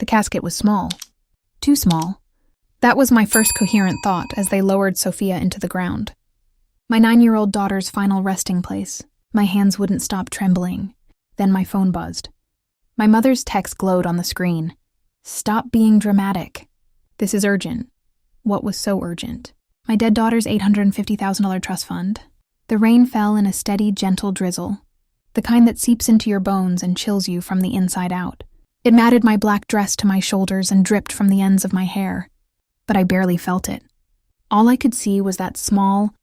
casket was small. Too small. That was my first coherent thought as they lowered Sophia into the ground. My 9-year-old daughter's final resting place. My hands wouldn't stop trembling. Then my phone buzzed. My mother's text glowed on the screen. "Stop being dramatic. This is urgent." What was so urgent? My dead daughter's $850,000 trust fund. The rain fell in a steady, gentle drizzle, the kind that seeps into your bones and chills you from the inside out. It matted my black dress to my shoulders and dripped from the ends of my hair, but I barely felt it. All I could see was that small,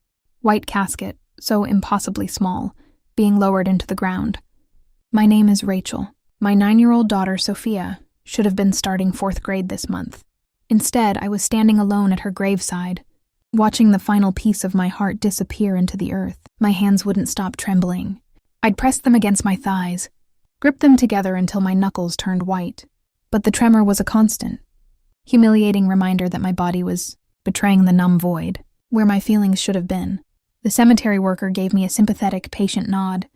white casket, so impossibly small, being lowered into the ground. My name is Rachel. My 9-year-old daughter, Sophia, should have been starting 4th grade this month. Instead, I was standing alone at her graveside, watching the final piece of my heart disappear into the earth. My hands wouldn't stop trembling. I'd pressed them against my thighs, gripped them together until my knuckles turned white. But the tremor was a constant, humiliating reminder that my body was betraying the numb void, where my feelings should have been. The cemetery worker gave me a sympathetic, patient nod,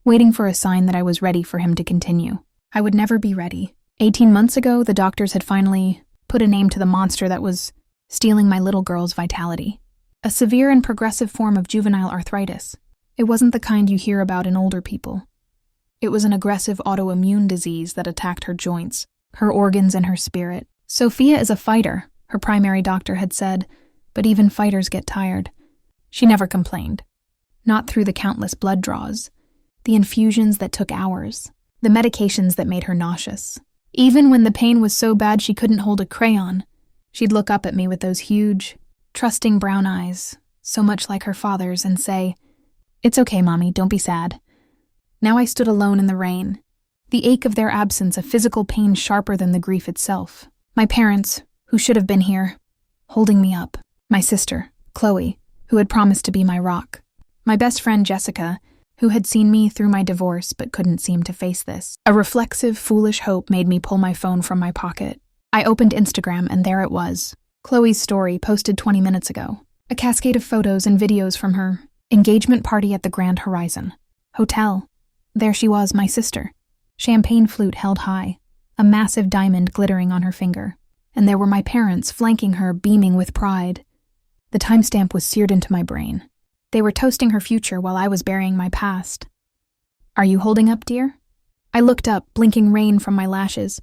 waiting for a sign that I was ready for him to continue. I would never be ready. 18 months ago, the doctors had finally put a name to the monster that was stealing my little girl's vitality. A severe and progressive form of juvenile arthritis. It wasn't the kind you hear about in older people. It was an aggressive autoimmune disease that attacked her joints, her organs, and her spirit. Sophia is a fighter, her primary doctor had said, but even fighters get tired. She never complained. Not through the countless blood draws, the infusions that took hours, the medications that made her nauseous. Even when the pain was so bad she couldn't hold a crayon, she'd look up at me with those huge, trusting brown eyes, so much like her father's, and say, "It's okay, Mommy, don't be sad." Now I stood alone in the rain, the ache of their absence a physical pain sharper than the grief itself. My parents, who should have been here, holding me up. My sister, Chloe, who had promised to be my rock. My best friend, Jessica, who had seen me through my divorce but couldn't seem to face this. A reflexive, foolish hope made me pull my phone from my pocket. I opened Instagram, and there it was. Chloe's story posted 20 minutes ago. A cascade of photos and videos from her engagement party at the Grand Horizon Hotel. There she was, my sister. Champagne flute held high, a massive diamond glittering on her finger. And there were my parents flanking her, beaming with pride. The timestamp was seared into my brain. They were toasting her future while I was burying my past. "Are you holding up, dear?" I looked up, blinking rain from my lashes.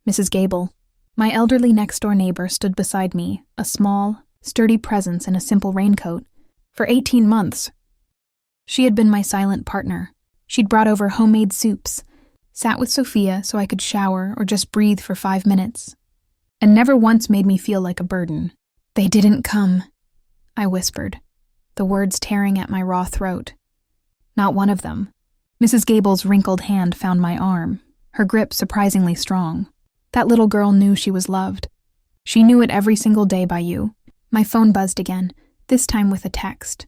Mrs. Gable, my elderly next-door neighbor, stood beside me, a small, sturdy presence in a simple raincoat. For 18 months, she had been my silent partner. She'd brought over homemade soups, sat with Sophia so I could shower or just breathe for 5 minutes, and never once made me feel like a burden. "They didn't come," I whispered, the words tearing at my raw throat. Not one of them. Mrs. Gable's wrinkled hand found my arm, her grip surprisingly strong. That little girl knew she was loved. She knew it every single day by you. My phone buzzed again, this time with a text.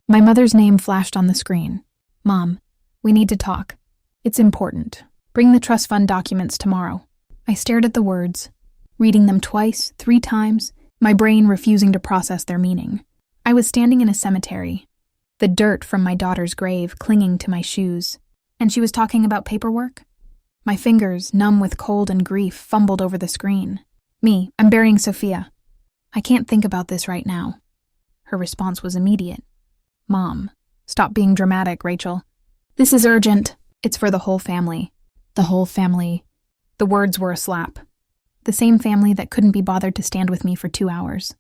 My mother's name flashed on the screen. "Mom, we need to talk. It's important. Bring the trust fund documents tomorrow." I stared at the words, reading them twice, 3 times, my brain refusing to process their meaning. I was standing in a cemetery, the dirt from my daughter's grave clinging to my shoes, and she was talking about paperwork? My fingers, numb with cold and grief, fumbled over the screen. "I'm burying Sophia. I can't think about this right now." Her response was immediate. "Mom, stop being dramatic, Rachel. This is urgent. It's for the whole family." The whole family. The words were a slap. The same family that couldn't be bothered to stand with me for 2 hours.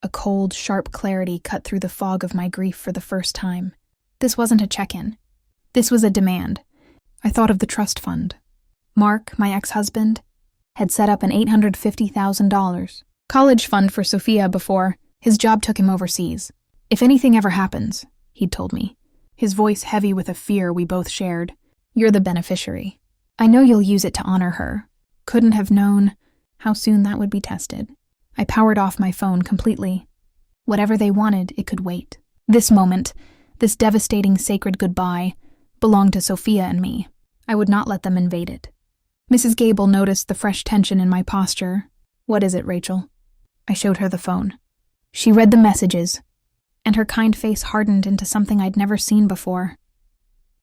A cold, sharp clarity cut through the fog of my grief for the first time. This wasn't a check-in. This was a demand. I thought of the trust fund. Mark, my ex-husband, had set up an $850,000 college fund for Sophia before his job took him overseas. "If anything ever happens," he'd told me, his voice heavy with a fear we both shared, "you're the beneficiary. I know you'll use it to honor her." Couldn't have known how soon that would be tested. I powered off my phone completely. Whatever they wanted, it could wait. This moment, this devastating sacred goodbye, belonged to Sophia and me. I would not let them invade it. Mrs. Gable noticed the fresh tension in my posture. "What is it, Rachel?" I showed her the phone. She read the messages, and her kind face hardened into something I'd never seen before.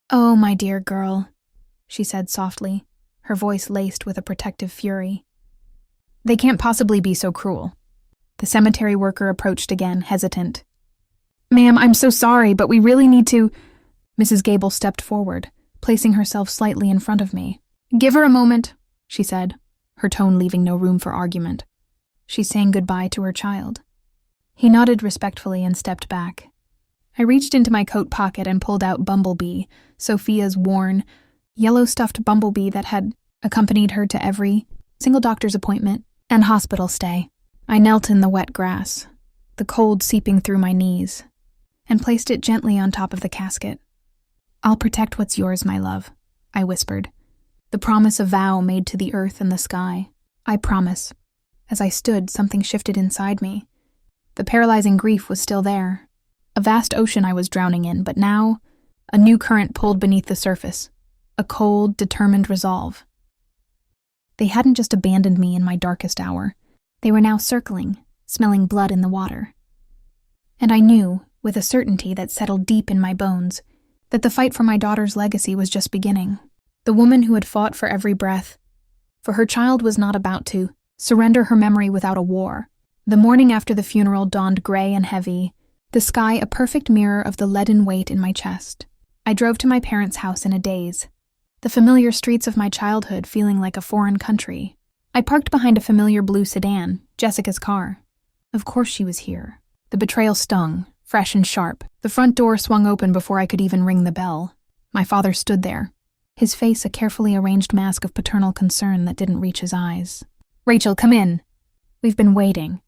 "Oh, my dear girl," she said softly, her voice laced with a protective fury. They can't possibly be so cruel. The cemetery worker approached again, hesitant. Ma'am, I'm so sorry, but we really need to... Mrs. Gable stepped forward, placing herself slightly in front of me. Give her a moment, she said, her tone leaving no room for argument. She's saying goodbye to her child. He nodded respectfully and stepped back. I reached into my coat pocket and pulled out Bumblebee, Sophia's worn, yellow stuffed bumblebee that had accompanied her to every single doctor's appointment and hospital stay. I knelt in the wet grass, the cold seeping through my knees, and placed it gently on top of the casket. I'll protect what's yours, my love, I whispered, the promise a vow made to the earth and the sky. I promise. As I stood, something shifted inside me. The paralyzing grief was still there. A vast ocean I was drowning in, but now, a new current pulled beneath the surface. A cold, determined resolve. They hadn't just abandoned me in my darkest hour. They were now circling, smelling blood in the water. And I knew, with a certainty that settled deep in my bones, that the fight for my daughter's legacy was just beginning. The woman who had fought for every breath, for her child, was not about to surrender her memory without a war. The morning after the funeral dawned gray and heavy, the sky a perfect mirror of the leaden weight in my chest. I drove to my parents' house in a daze, the familiar streets of my childhood feeling like a foreign country. I parked behind a familiar blue sedan, Jessica's car. Of course she was here. The betrayal stung, fresh and sharp. The front door swung open before I could even ring the bell. My father stood there, his face a carefully arranged mask of paternal concern that didn't reach his eyes. Rachel, come in. We've been waiting.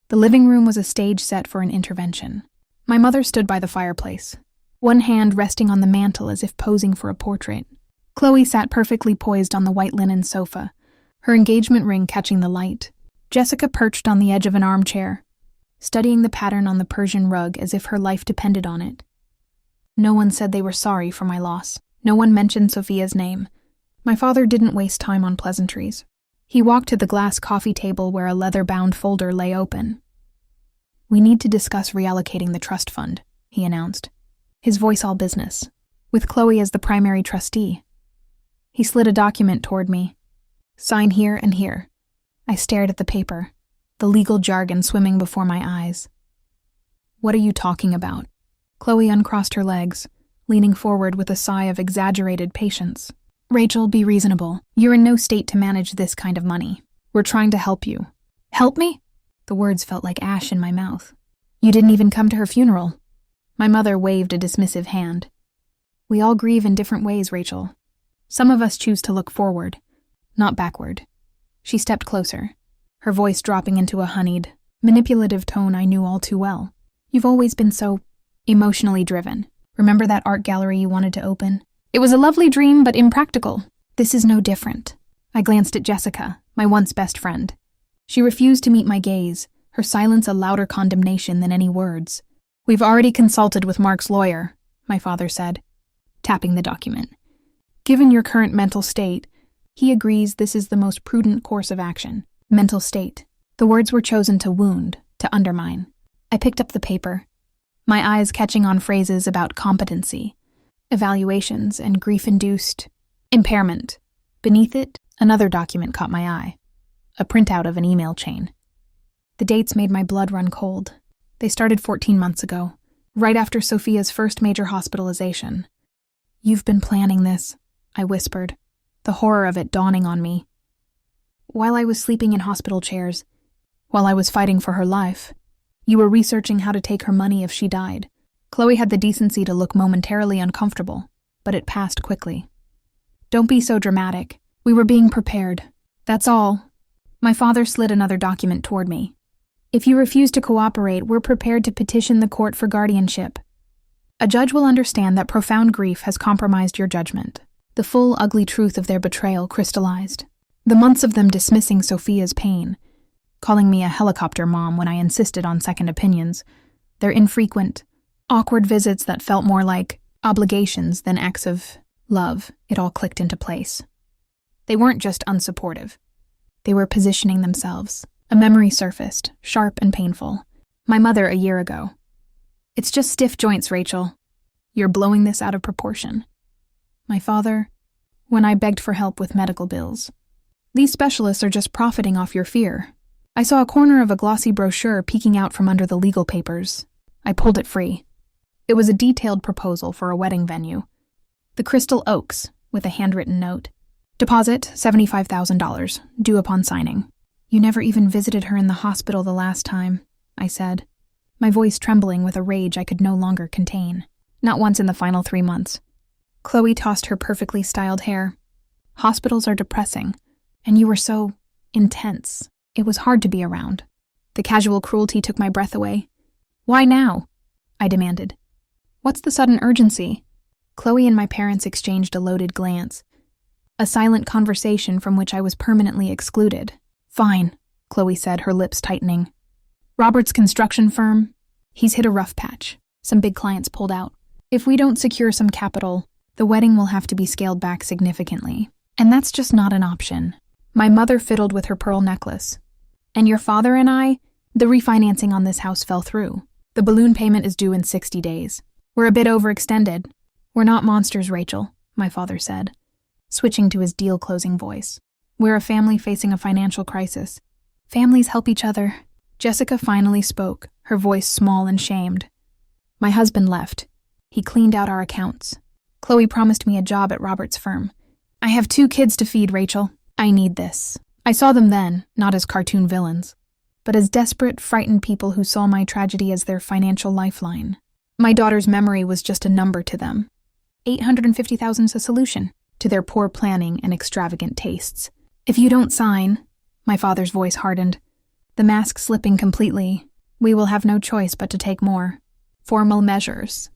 The living room was a stage set for an intervention. My mother stood by the fireplace, one hand resting on the mantel as if posing for a portrait. Chloe sat perfectly poised on the white linen sofa, her engagement ring catching the light. Jessica perched on the edge of an armchair, studying the pattern on the Persian rug as if her life depended on it. No one said they were sorry for my loss. No one mentioned Sophia's name. My father didn't waste time on pleasantries. He walked to the glass coffee table where a leather-bound folder lay open. We need to discuss reallocating the trust fund, he announced, his voice all business, with Chloe as the primary trustee. He slid a document toward me. Sign here and here. I stared at the paper, the legal jargon swimming before my eyes. What are you talking about? Chloe uncrossed her legs, leaning forward with a sigh of exaggerated patience. Rachel, be reasonable. You're in no state to manage this kind of money. We're trying to help you. Help me? The words felt like ash in my mouth. You didn't even come to her funeral. My mother waved a dismissive hand. We all grieve in different ways, Rachel. Some of us choose to look forward, not backward. She stepped closer, her voice dropping into a honeyed, manipulative tone I knew all too well. You've always been so emotionally driven. Remember that art gallery you wanted to open? It was a lovely dream, but impractical. This is no different. I glanced at Jessica, my once best friend. She refused to meet my gaze, her silence a louder condemnation than any words. We've already consulted with Mark's lawyer, my father said, tapping the document. Given your current mental state, he agrees this is the most prudent course of action. Mental state. The words were chosen to wound, to undermine. I picked up the paper, my eyes catching on phrases about competency, evaluations, and grief-induced impairment. Beneath it, another document caught my eye, a printout of an email chain. The dates made my blood run cold. They started 14 months ago, right after Sophia's first major hospitalization. You've been planning this, I whispered, the horror of it dawning on me. While I was sleeping in hospital chairs, while I was fighting for her life, you were researching how to take her money if she died. Chloe had the decency to look momentarily uncomfortable, but it passed quickly. Don't be so dramatic. We were being prepared. That's all. My father slid another document toward me. If you refuse to cooperate, we're prepared to petition the court for guardianship. A judge will understand that profound grief has compromised your judgment. The full, ugly truth of their betrayal crystallized. The months of them dismissing Sophia's pain, calling me a helicopter mom when I insisted on second opinions, their infrequent, awkward visits that felt more like obligations than acts of love, it all clicked into place. They weren't just unsupportive. They were positioning themselves. A memory surfaced, sharp and painful. My mother a year ago. It's just stiff joints, Rachel. You're blowing this out of proportion. My father, when I begged for help with medical bills. These specialists are just profiting off your fear. I saw a corner of a glossy brochure peeking out from under the legal papers. I pulled it free. It was a detailed proposal for a wedding venue. The Crystal Oaks, with a handwritten note. Deposit $75,000, due upon signing. You never even visited her in the hospital the last time, I said, my voice trembling with a rage I could no longer contain. Not once in the final 3 months. Chloe tossed her perfectly styled hair. Hospitals are depressing, and you were so intense. It was hard to be around. The casual cruelty took my breath away. Why now? I demanded. What's the sudden urgency? Chloe and my parents exchanged a loaded glance. A silent conversation from which I was permanently excluded. Fine, Chloe said, her lips tightening. Robert's construction firm, he's hit a rough patch. Some big clients pulled out. If we don't secure some capital, the wedding will have to be scaled back significantly. And that's just not an option. My mother fiddled with her pearl necklace. And your father and I, the refinancing on this house fell through. The balloon payment is due in 60 days. We're a bit overextended. We're not monsters, Rachel, my father said, switching to his deal-closing voice. We're a family facing a financial crisis. Families help each other. Jessica finally spoke, her voice small and shamed. My husband left. He cleaned out our accounts. Chloe promised me a job at Robert's firm. I have 2 kids to feed, Rachel. I need this. I saw them then, not as cartoon villains, but as desperate, frightened people who saw my tragedy as their financial lifeline. My daughter's memory was just a number to them. $850,000's a solution to their poor planning and extravagant tastes. If you don't sign, my father's voice hardened, the mask slipping completely, we will have no choice but to take more formal measures.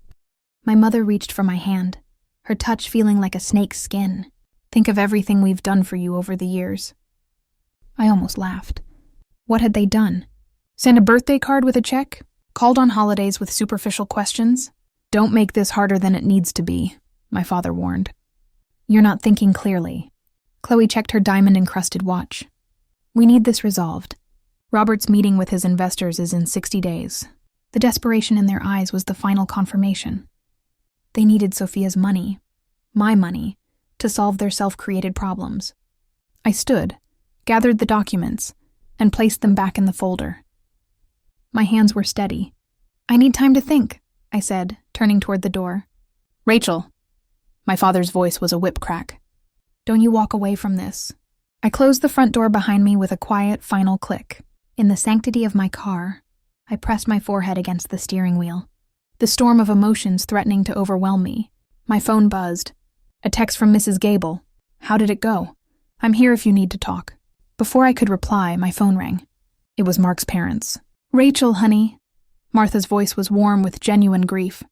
My mother reached for my hand, her touch feeling like a snake's skin. Think of everything we've done for you over the years. I almost laughed. What had they done? Send a birthday card with a check? Called on holidays with superficial questions? Don't make this harder than it needs to be, my father warned. You're not thinking clearly. Chloe checked her diamond-encrusted watch. We need this resolved. Robert's meeting with his investors is in 60 days. The desperation in their eyes was the final confirmation. They needed Sophia's money, my money, to solve their self-created problems. I stood, gathered the documents, and placed them back in the folder. My hands were steady. I need time to think, I said, turning toward the door. Rachel. My father's voice was a whip crack. Don't you walk away from this. I closed the front door behind me with a quiet, final click. In the sanctity of my car, I pressed my forehead against the steering wheel. The storm of emotions threatening to overwhelm me. My phone buzzed. A text from Mrs. Gable. How did it go? I'm here if you need to talk. Before I could reply, my phone rang. It was Mark's parents. Rachel, honey. Martha's voice was warm with genuine grief.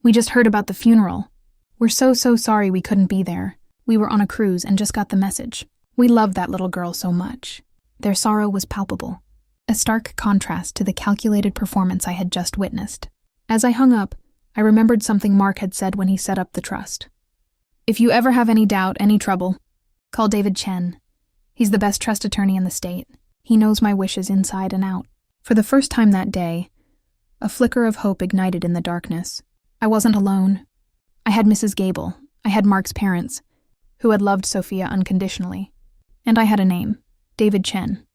We just heard about the funeral. We're so sorry we couldn't be there. We were on a cruise and just got the message. We loved that little girl so much. Their sorrow was palpable, a stark contrast to the calculated performance I had just witnessed. As I hung up, I remembered something Mark had said when he set up the trust. If you ever have any doubt, any trouble, call David Chen. He's the best trust attorney in the state. He knows my wishes inside and out. For the first time that day, a flicker of hope ignited in the darkness. I wasn't alone. I had Mrs. Gable. I had Mark's parents, who had loved Sophia unconditionally. And I had a name, David Chen.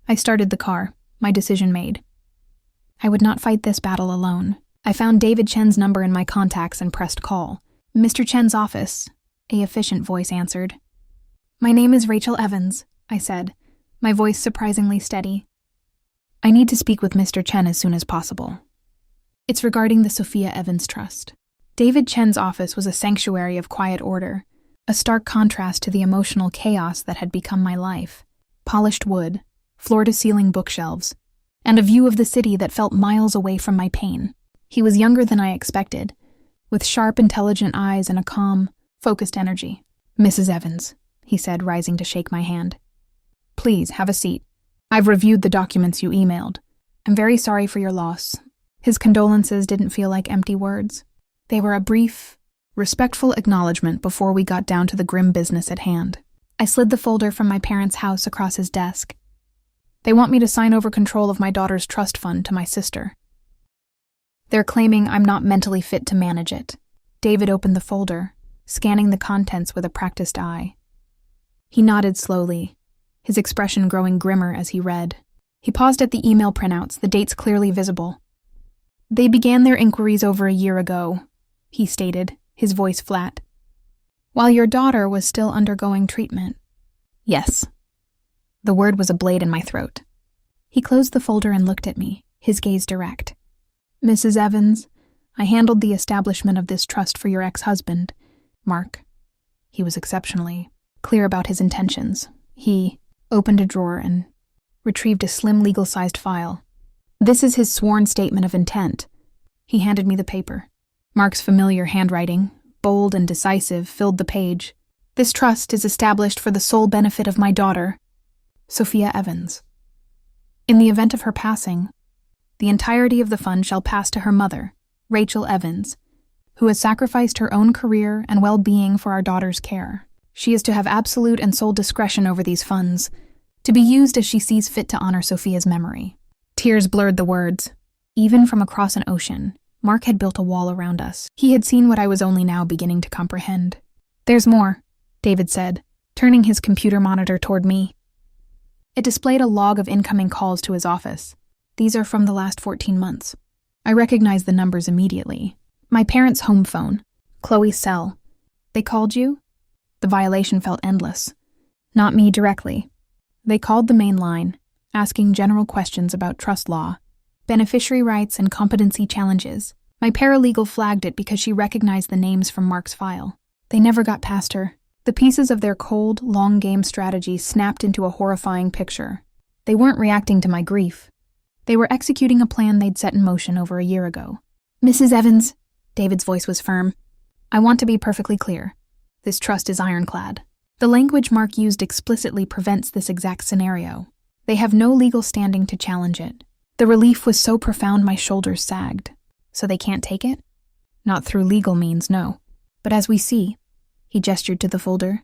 I started the car, my decision made. I would not fight this battle alone. I found David Chen's number in my contacts and pressed call. Mr. Chen's office, a efficient voice answered. My name is Rachel Evans, I said, my voice surprisingly steady. I need to speak with Mr. Chen as soon as possible. It's regarding the Sophia Evans Trust. David Chen's office was a sanctuary of quiet order, a stark contrast to the emotional chaos that had become my life. Polished wood, floor-to-ceiling bookshelves, and a view of the city that felt miles away from my pain. He was younger than I expected, with sharp, intelligent eyes and a calm, focused energy. Mrs. Evans, he said, rising to shake my hand. Please, have a seat. I've reviewed the documents you emailed. I'm very sorry for your loss. His condolences didn't feel like empty words. They were a brief, respectful acknowledgement before we got down to the grim business at hand. I slid the folder from my parents' house across his desk. They want me to sign over control of my daughter's trust fund to my sister. They're claiming I'm not mentally fit to manage it. David opened the folder, scanning the contents with a practiced eye. He nodded slowly, his expression growing grimmer as he read. He paused at the email printouts, the dates clearly visible. "They began their inquiries over a year ago," he stated, his voice flat. "While your daughter was still undergoing treatment." "Yes." The word was a blade in my throat. He closed the folder and looked at me, his gaze direct. "Mrs. Evans, I handled the establishment of this trust for your ex-husband, Mark." He was exceptionally clear about his intentions. He opened a drawer and retrieved a slim legal-sized file. "This is his sworn statement of intent." He handed me the paper. Mark's familiar handwriting, bold and decisive, filled the page. "This trust is established for the sole benefit of my daughter, Sophia Evans. In the event of her passing, the entirety of the fund shall pass to her mother, Rachel Evans, who has sacrificed her own career and well-being for our daughter's care. She is to have absolute and sole discretion over these funds, to be used as she sees fit to honor Sophia's memory." Tears blurred the words. Even from across an ocean, Mark had built a wall around us. He had seen what I was only now beginning to comprehend. "There's more," David said, turning his computer monitor toward me. It displayed a log of incoming calls to his office. "These are from the last 14 months. I recognized the numbers immediately. My parents' home phone, Chloe's cell. They called you?" The violation felt endless. "Not me directly. They called the main line, asking general questions about trust law, beneficiary rights, and competency challenges. My paralegal flagged it because she recognized the names from Mark's file. They never got past her. The pieces of their cold, long-game strategy snapped into a horrifying picture. They weren't reacting to my grief. They were executing a plan they'd set in motion over a year ago." "Mrs. Evans," David's voice was firm, "I want to be perfectly clear. This trust is ironclad. The language Mark used explicitly prevents this exact scenario. They have no legal standing to challenge it. The relief was so profound my shoulders sagged. So they can't take it? Not through legal means, no. But as we see," he gestured to the folder,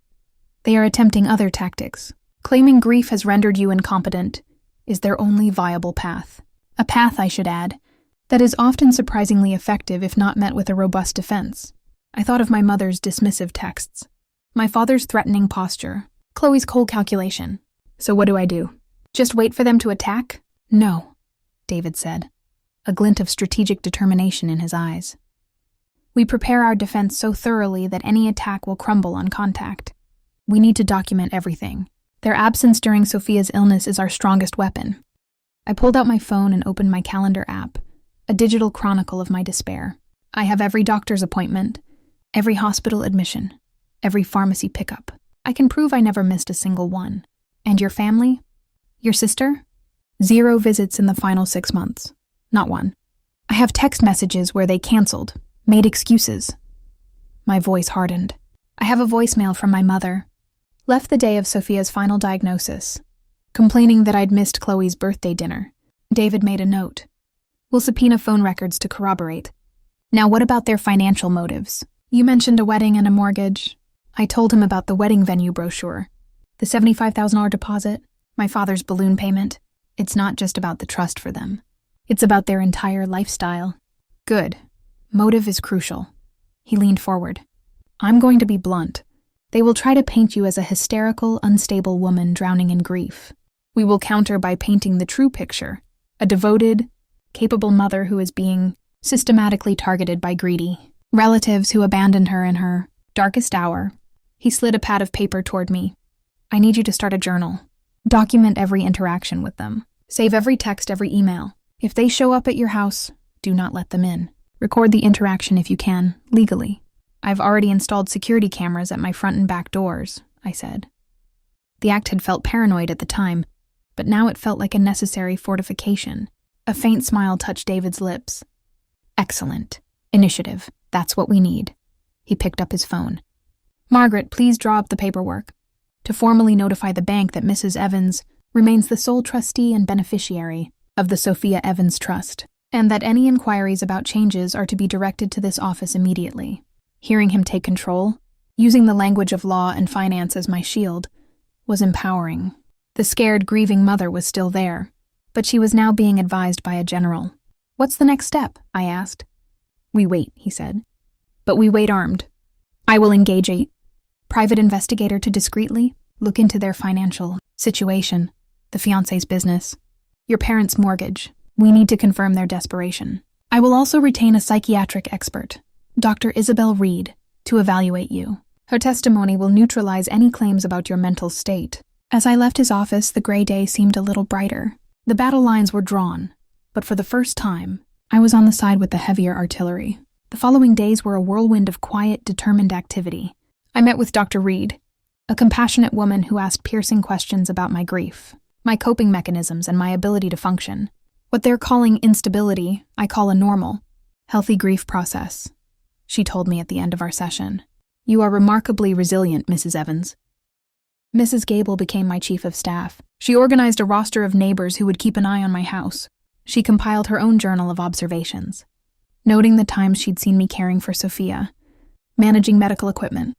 "they are attempting other tactics. Claiming grief has rendered you incompetent is their only viable path. A path, I should add, that is often surprisingly effective if not met with a robust defense. I thought of my mother's dismissive texts, my father's threatening posture, Chloe's cold calculation. So what do I do? Just wait for them to attack? No," David said, a glint of strategic determination in his eyes. "We prepare our defense so thoroughly that any attack will crumble on contact. We need to document everything. Their absence during Sophia's illness is our strongest weapon." I pulled out my phone and opened my calendar app, a digital chronicle of my despair. I have every doctor's appointment, every hospital admission, every pharmacy pickup. I can prove I never missed a single one. And your family? Your sister? 0 visits in the final 6 months. Not one. I have text messages where they canceled, made excuses. My voice hardened. I have a voicemail from my mother. Left the day of Sophia's final diagnosis, complaining that I'd missed Chloe's birthday dinner. David made a note. "We'll subpoena phone records to corroborate." "Now what about their financial motives? You mentioned a wedding and a mortgage." I told him about the wedding venue brochure, the $75,000 deposit, my father's balloon payment. It's not just about the trust for them. It's about their entire lifestyle. "Good. Motive is crucial." He leaned forward. "I'm going to be blunt. They will try to paint you as a hysterical, unstable woman drowning in grief. We will counter by painting the true picture, a devoted, capable mother who is being systematically targeted by greedy relatives who abandoned her in her darkest hour." He slid a pad of paper toward me. "I need you to start a journal. Document every interaction with them. Save every text, every email. If they show up at your house, do not let them in. Record the interaction if you can, legally." "I've already installed security cameras at my front and back doors," I said. The act had felt paranoid at the time, but now it felt like a necessary fortification. A faint smile touched David's lips. "Excellent. Initiative. That's what we need." He picked up his phone. "Margaret, please draw up the paperwork to formally notify the bank that Mrs. Evans remains the sole trustee and beneficiary of the Sophia Evans Trust, and that any inquiries about changes are to be directed to this office immediately." Hearing him take control, using the language of law and finance as my shield, was empowering. The scared, grieving mother was still there, but she was now being advised by a general. "What's the next step?" I asked. "We wait," he said. "But we wait armed. I will engage a private investigator to discreetly Look into their financial situation, the fiancé's business, your parents' mortgage. We need to confirm their desperation. I will also retain a psychiatric expert, Dr. Isabel Reed, to evaluate you. Her testimony will neutralize any claims about your mental state. As I left his office, the gray day seemed a little brighter. The battle lines were drawn, but for the first time, I was on the side with the heavier artillery. The following days were a whirlwind of quiet, determined activity. I met with Dr. Reed, a compassionate woman who asked piercing questions about my grief, my coping mechanisms, and my ability to function. What they're calling instability, I call a normal, healthy grief process. She told me at the end of our session, "You are remarkably resilient, Mrs. Evans." Mrs. Gable became my chief of staff. She organized a roster of neighbors who would keep an eye on my house. She compiled her own journal of observations, noting the times she'd seen me caring for Sophia, managing medical equipment,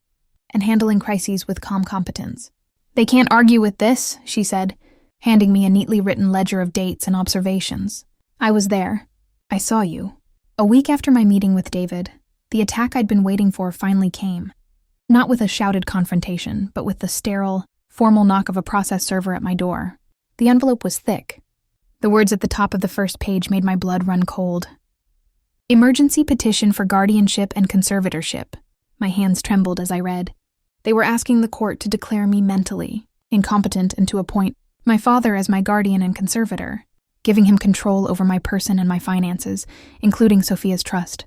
and handling crises with calm competence. "They can't argue with this," she said, handing me a neatly written ledger of dates and observations. "I was there. I saw you." A week after my meeting with David, the attack I'd been waiting for finally came. Not with a shouted confrontation, but with the sterile, formal knock of a process server at my door. The envelope was thick. The words at the top of the first page made my blood run cold. "Emergency petition for guardianship and conservatorship." My hands trembled as I read. They were asking the court to declare me mentally incompetent and to appoint my father as my guardian and conservator, giving him control over my person and my finances, including Sophia's trust.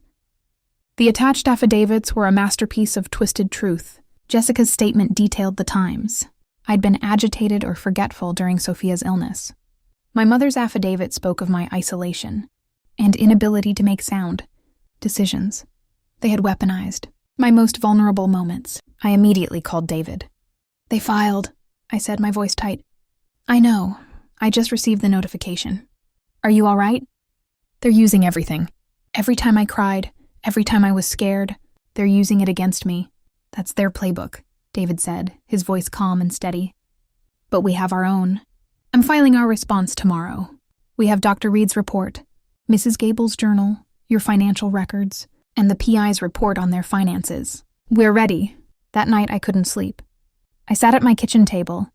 The attached affidavits were a masterpiece of twisted truth. Jessica's statement detailed the times I'd been agitated or forgetful during Sophia's illness. My mother's affidavit spoke of my isolation and inability to make sound decisions. They had weaponized my most vulnerable moments. I immediately called David. "They filed," I said, my voice tight. "I know. I just received the notification. Are you all right?" "They're using everything. Every time I cried, every time I was scared, they're using it against me. That's their playbook," David said, his voice calm and steady. "But we have our own. I'm filing our response tomorrow. We have Dr. Reed's report, Mrs. Gable's journal, your financial records, and the PI's report on their finances. We're ready." That night I couldn't sleep. I sat at my kitchen table,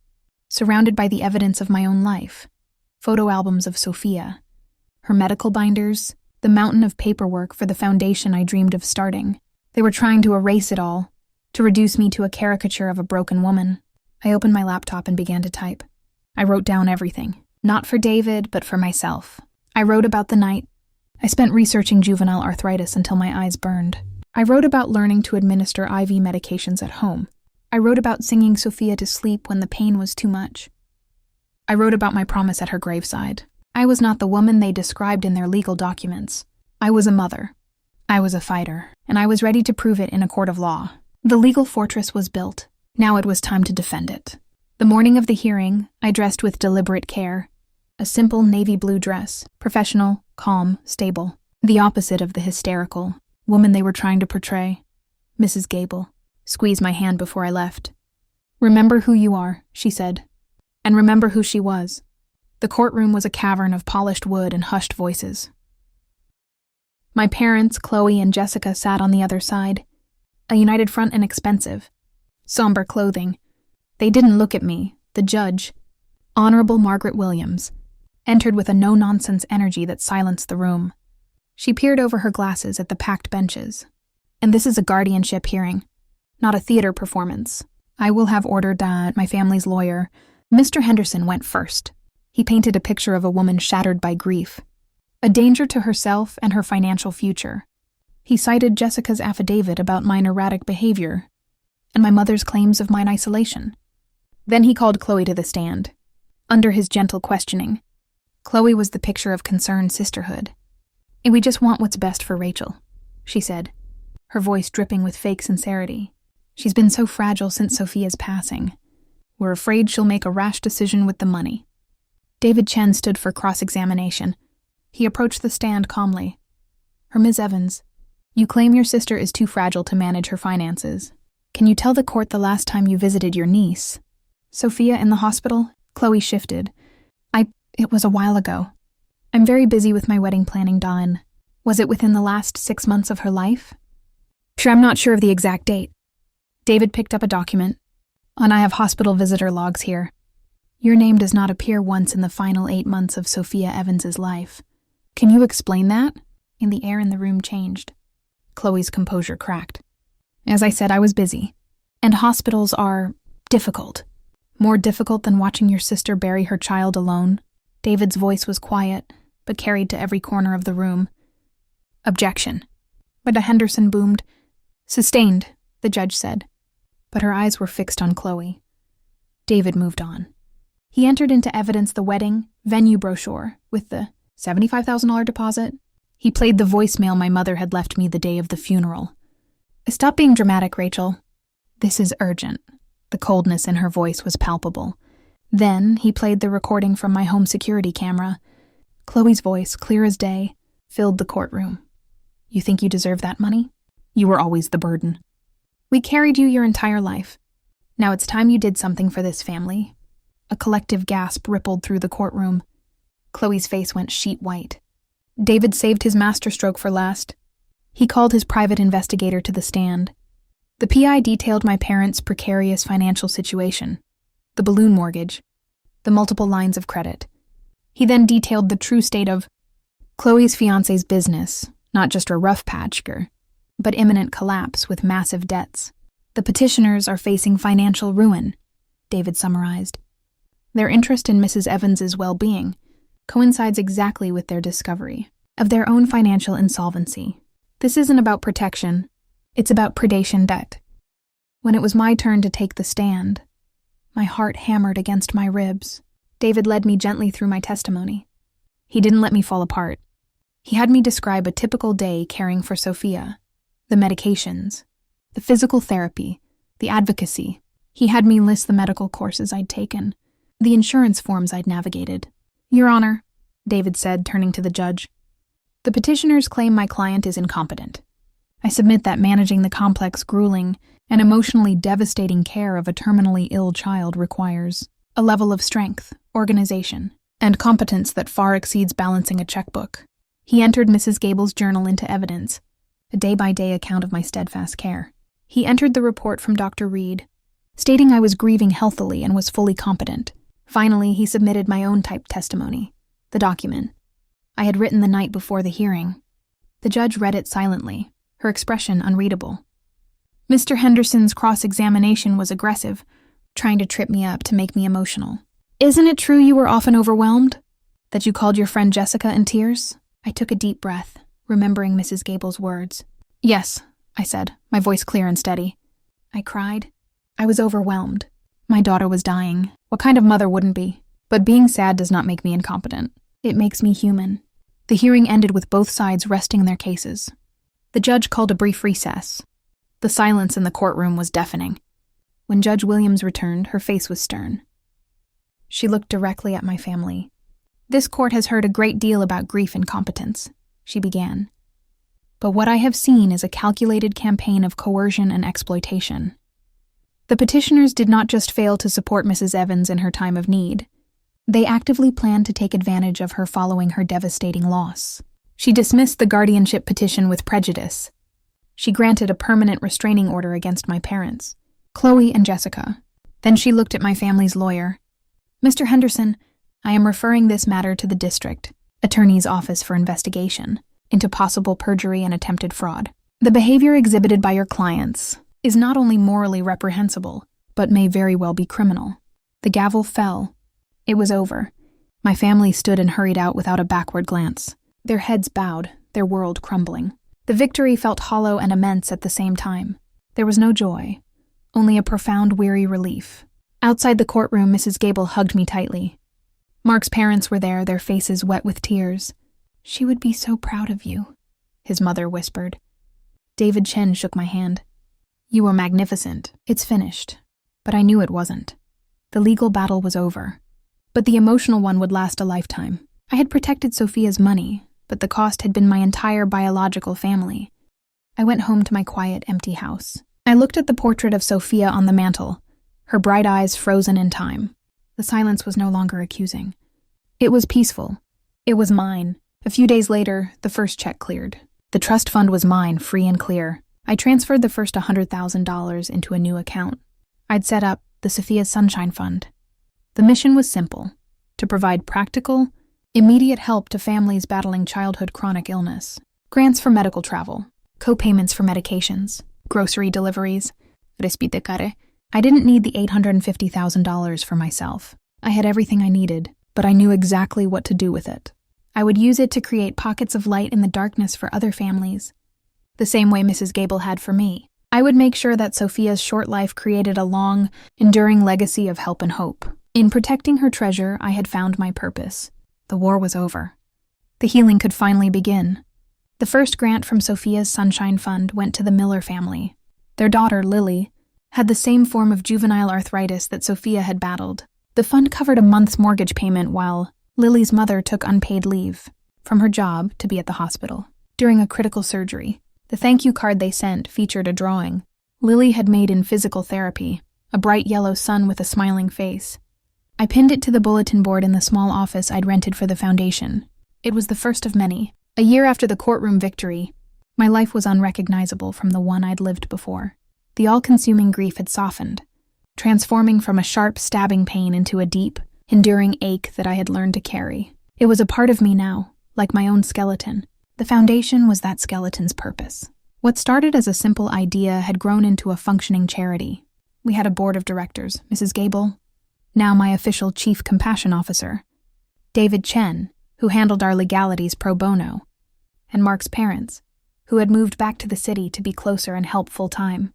surrounded by the evidence of my own life. Photo albums of Sophia, her medical binders, the mountain of paperwork for the foundation I dreamed of starting. They were trying to erase it all, to reduce me to a caricature of a broken woman. I opened my laptop and began to type. I wrote down everything, not for David, but for myself. I wrote about the night. I spent researching juvenile arthritis until my eyes burned. I wrote about learning to administer IV medications at home. I wrote about singing Sophia to sleep when the pain was too much. I wrote about my promise at her graveside. I was not the woman they described in their legal documents. I was a mother. I was a fighter, and I was ready to prove it in a court of law. The legal fortress was built. Now it was time to defend it. The morning of the hearing, I dressed with deliberate care. A simple navy blue dress, professional, calm, stable. The opposite of the hysterical woman they were trying to portray. Mrs. Gable squeezed my hand before I left. "Remember who you are," she said, "and remember who she was." The courtroom was a cavern of polished wood and hushed voices. My parents, Chloe and Jessica, sat on the other side, a united front and expensive, somber clothing. They didn't look at me. The judge, Honorable Margaret Williams, entered with a no-nonsense energy that silenced the room. She peered over her glasses at the packed benches. "And this is a guardianship hearing, not a theater performance. I will have ordered that my family's lawyer, Mr. Henderson, went first." He painted a picture of a woman shattered by grief, a danger to herself and her financial future. He cited Jessica's affidavit about my erratic behavior and my mother's claims of mine isolation. Then he called Chloe to the stand. Under his gentle questioning, Chloe was the picture of concerned sisterhood. "And we just want what's best for Rachel," she said, her voice dripping with fake sincerity. "She's been so fragile since Sophia's passing. We're afraid she'll make a rash decision with the money." David Chen stood for cross-examination. He approached the stand calmly. "Her Ms. Evans, you claim your sister is too fragile to manage her finances. Can you tell the court the last time you visited your niece? Sophia in the hospital?" Chloe shifted. It was a while ago. I'm very busy with my wedding planning, Dawn. Was it within the last 6 months of her life? I'm not sure of the exact date." David picked up a document, And I have hospital visitor logs here. Your name does not appear once in the final 8 months of Sophia Evans's life. Can you explain that? And the air in the room changed. Chloe's composure cracked. As I said, I was busy. And hospitals are difficult. More difficult than watching your sister bury her child alone. David's voice was quiet, but carried to every corner of the room. Objection. But Henderson boomed. Sustained, the judge said. But her eyes were fixed on Chloe. David moved on. He entered into evidence the wedding venue brochure with the $75,000 deposit. He played the voicemail my mother had left me the day of the funeral. Stop being dramatic, Rachel. This is urgent. The coldness in her voice was palpable. Then he played the recording from my home security camera. Chloe's voice, clear as day, filled the courtroom. You think you deserve that money? You were always the burden. We carried you your entire life. Now it's time you did something for this family. A collective gasp rippled through the courtroom. Chloe's face went sheet white. David saved his masterstroke for last. He called his private investigator to the stand. The PI detailed my parents' precarious financial situation, the balloon mortgage, the multiple lines of credit. He then detailed the true state of Chloe's fiancé's business, not just a rough patch, but imminent collapse with massive debts. The petitioners are facing financial ruin, David summarized. Their interest in Mrs. Evans's well-being coincides exactly with their discovery of their own financial insolvency. This isn't about protection, it's about predation debt. When it was my turn to take the stand, my heart hammered against my ribs. David led me gently through my testimony. He didn't let me fall apart. He had me describe a typical day caring for Sophia, the medications, the physical therapy, the advocacy. He had me list the medical courses I'd taken, the insurance forms I'd navigated. Your Honor, David said, turning to the judge, the petitioners claim my client is incompetent. I submit that managing the complex, grueling, and emotionally devastating care of a terminally ill child requires a level of strength, organization, and competence that far exceeds balancing a checkbook. He entered Mrs. Gable's journal into evidence, a day-by-day account of my steadfast care. He entered the report from Dr. Reed, stating I was grieving healthily and was fully competent. Finally, he submitted my own typed testimony, the document I had written the night before the hearing. The judge read it silently, her expression unreadable. Mr. Henderson's cross-examination was aggressive, trying to trip me up to make me emotional. Isn't it true you were often overwhelmed? That you called your friend Jessica in tears? I took a deep breath, remembering Mrs. Gable's words. Yes, I said, my voice clear and steady. I cried. I was overwhelmed. My daughter was dying. What kind of mother wouldn't be? But being sad does not make me incompetent. It makes me human. The hearing ended with both sides resting their cases. The judge called a brief recess. The silence in the courtroom was deafening. When Judge Williams returned, her face was stern. She looked directly at my family. This court has heard a great deal about grief and competence, she began. But what I have seen is a calculated campaign of coercion and exploitation. The petitioners did not just fail to support Mrs. Evans in her time of need. They actively planned to take advantage of her following her devastating loss. She dismissed the guardianship petition with prejudice. She granted a permanent restraining order against my parents, Chloe and Jessica. Then she looked at my family's lawyer. Mr. Henderson, I am referring this matter to the district attorney's office for investigation into possible perjury and attempted fraud. The behavior exhibited by your clients is not only morally reprehensible, but may very well be criminal. The gavel fell. It was over. My family stood and hurried out without a backward glance, their heads bowed, their world crumbling. The victory felt hollow and immense at the same time. There was no joy, only a profound, weary relief. Outside the courtroom, Mrs. Gable hugged me tightly. Mark's parents were there, their faces wet with tears. She would be so proud of you, his mother whispered. David Chen shook my hand. You were magnificent. It's finished. But I knew it wasn't. The legal battle was over. But the emotional one would last a lifetime. I had protected Sophia's money, but the cost had been my entire biological family. I went home to my quiet, empty house. I looked at the portrait of Sophia on the mantel, her bright eyes frozen in time. The silence was no longer accusing. It was peaceful. It was mine. A few days later, the first check cleared. The trust fund was mine, free and clear. I transferred the first $100,000 into a new account I'd set up the Sophia's Sunshine Fund. The mission was simple: to provide practical, immediate help to families battling childhood chronic illness. Grants for medical travel, co-payments for medications, grocery deliveries, respite care. I didn't need the $850,000 for myself. I had everything I needed, but I knew exactly what to do with it. I would use it to create pockets of light in the darkness for other families, the same way Mrs. Gable had for me. I would make sure that Sophia's short life created a long, enduring legacy of help and hope. In protecting her treasure, I had found my purpose. The war was over. The healing could finally begin. The first grant from Sophia's Sunshine Fund went to the Miller family. Their daughter, Lily, had the same form of juvenile arthritis that Sophia had battled. The fund covered a month's mortgage payment while Lily's mother took unpaid leave from her job to be at the hospital during a critical surgery. The thank you card they sent featured a drawing Lily had made in physical therapy, a bright yellow sun with a smiling face. I pinned it to the bulletin board in the small office I'd rented for the foundation. It was the first of many. A year after the courtroom victory, my life was unrecognizable from the one I'd lived before. The all-consuming grief had softened, transforming from a sharp, stabbing pain into a deep, enduring ache that I had learned to carry. It was a part of me now, like my own skeleton. The foundation was that skeleton's purpose. What started as a simple idea had grown into a functioning charity. We had a board of directors: Mrs. Gable, now my official chief compassion officer, David Chen, who handled our legalities pro bono, and Mark's parents, who had moved back to the city to be closer and help full-time.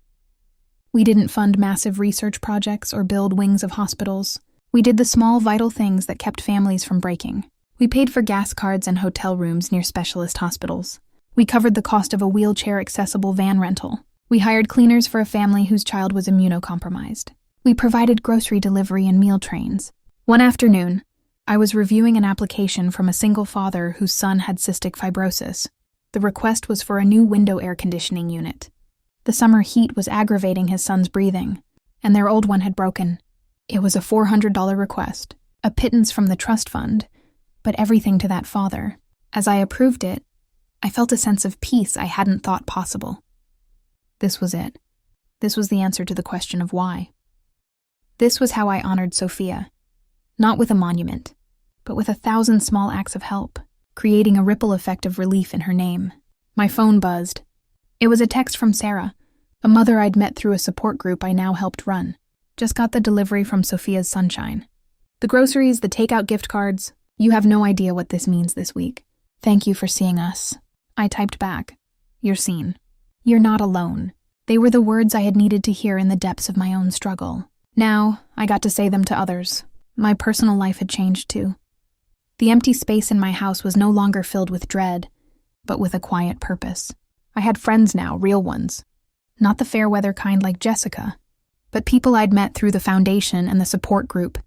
We didn't fund massive research projects or build wings of hospitals. We did the small, vital things that kept families from breaking. We paid for gas cards and hotel rooms near specialist hospitals. We covered the cost of a wheelchair-accessible van rental. We hired cleaners for a family whose child was immunocompromised. We provided grocery delivery and meal trains. One afternoon, I was reviewing an application from a single father whose son had cystic fibrosis. The request was for a new window air conditioning unit. The summer heat was aggravating his son's breathing, and their old one had broken. It was a $400 request, a pittance from the trust fund, but everything to that father. As I approved it, I felt a sense of peace I hadn't thought possible. This was it. This was the answer to the question of why. This was how I honored Sophia, not with a monument, but with 1,000 small acts of help, creating a ripple effect of relief in her name. My phone buzzed. It was a text from Sarah, a mother I'd met through a support group I now helped run. Just got the delivery from Sophia's Sunshine. The groceries, the takeout gift cards. You have no idea what this means this week. Thank you for seeing us. I typed back. You're seen. You're not alone. They were the words I had needed to hear in the depths of my own struggle. Now, I got to say them to others. My personal life had changed too. The empty space in my house was no longer filled with dread, but with a quiet purpose. I had friends now, real ones. Not the fair-weather kind like Jessica, but people I'd met through the foundation and the support group.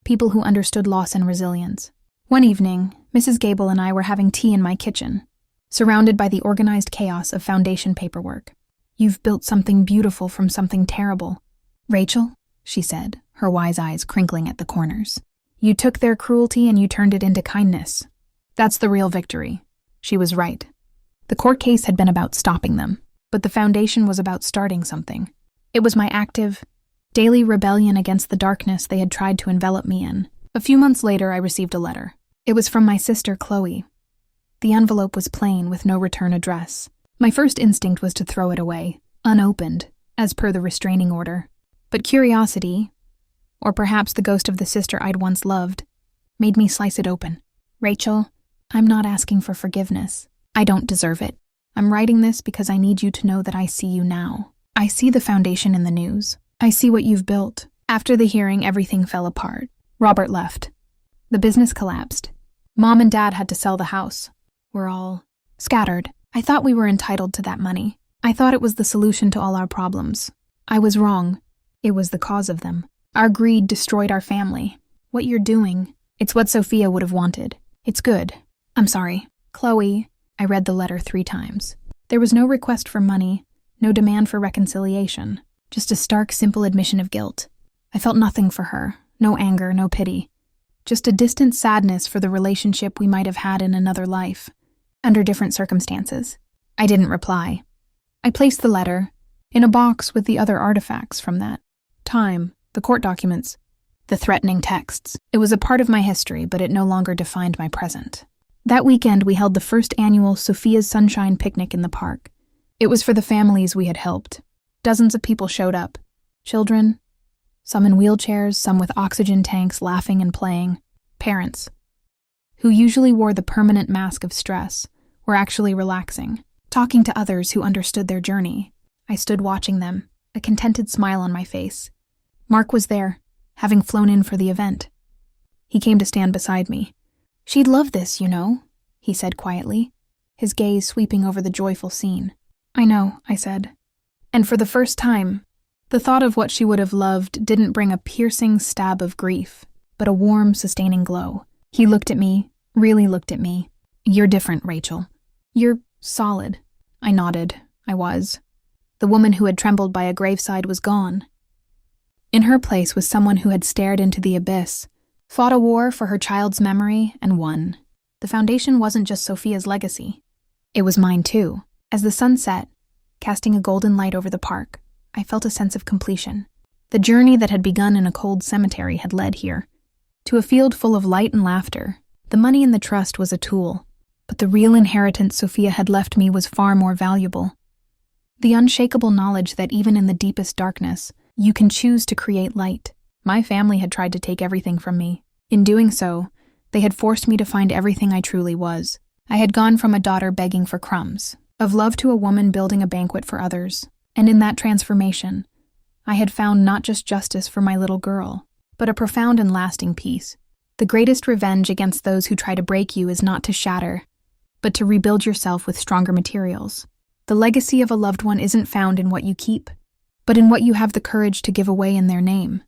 People who understood loss and resilience. One evening, Mrs. Gable and I were having tea in my kitchen, surrounded by the organized chaos of foundation paperwork. You've built something beautiful from something terrible. Rachel, she said, her wise eyes crinkling at the corners. You took their cruelty and you turned it into kindness. That's the real victory. She was right. The court case had been about stopping them, but the foundation was about starting something. It was my active, daily rebellion against the darkness they had tried to envelop me in. A few months later, I received a letter. It was from my sister, Chloe. The envelope was plain, with no return address. My first instinct was to throw it away, unopened, as per the restraining order. But curiosity, or perhaps the ghost of the sister I'd once loved, made me slice it open. Rachel, I'm not asking for forgiveness. I don't deserve it. I'm writing this because I need you to know that I see you now. I see the foundation in the news. I see what you've built. After the hearing, everything fell apart. Robert left. The business collapsed. Mom and Dad had to sell the house. We're all scattered. I thought we were entitled to that money. I thought it was the solution to all our problems. I was wrong. It was the cause of them. Our greed destroyed our family. What you're doing, it's what Sophia would have wanted. It's good. I'm sorry. Chloe, I read the letter 3 times. There was no request for money, no demand for reconciliation, just a stark, simple admission of guilt. I felt nothing for her, no anger, no pity. Just a distant sadness for the relationship we might have had in another life, under different circumstances. I didn't reply. I placed the letter in a box with the other artifacts from that time. the court documents, the threatening texts. It was a part of my history, but it no longer defined my present. That weekend, we held the first annual Sophia's Sunshine picnic in the park. It was for the families we had helped. Dozens of people showed up. Children, some in wheelchairs, some with oxygen tanks, laughing and playing. Parents, who usually wore the permanent mask of stress, were actually relaxing, talking to others who understood their journey. I stood watching them, a contented smile on my face. Mark was there, having flown in for the event. He came to stand beside me. "She'd love this, you know," he said quietly, his gaze sweeping over the joyful scene. "I know," I said. And for the first time, the thought of what she would have loved didn't bring a piercing stab of grief, but a warm, sustaining glow. He looked at me, really looked at me. "You're different, Rachel. You're solid." I nodded. I was. The woman who had trembled by a graveside was gone. In her place was someone who had stared into the abyss, fought a war for her child's memory, and won. The foundation wasn't just Sophia's legacy. It was mine too. As the sun set, casting a golden light over the park, I felt a sense of completion. The journey that had begun in a cold cemetery had led here, to a field full of light and laughter. The money in the trust was a tool, but the real inheritance Sophia had left me was far more valuable. The unshakable knowledge that even in the deepest darkness, you can choose to create light. My family had tried to take everything from me. In doing so, they had forced me to find everything I truly was. I had gone from a daughter begging for crumbs, of love to a woman building a banquet for others. And in that transformation, I had found not just justice for my little girl, but a profound and lasting peace. The greatest revenge against those who try to break you is not to shatter, but to rebuild yourself with stronger materials. The legacy of a loved one isn't found in what you keep, but in what you have the courage to give away in their name.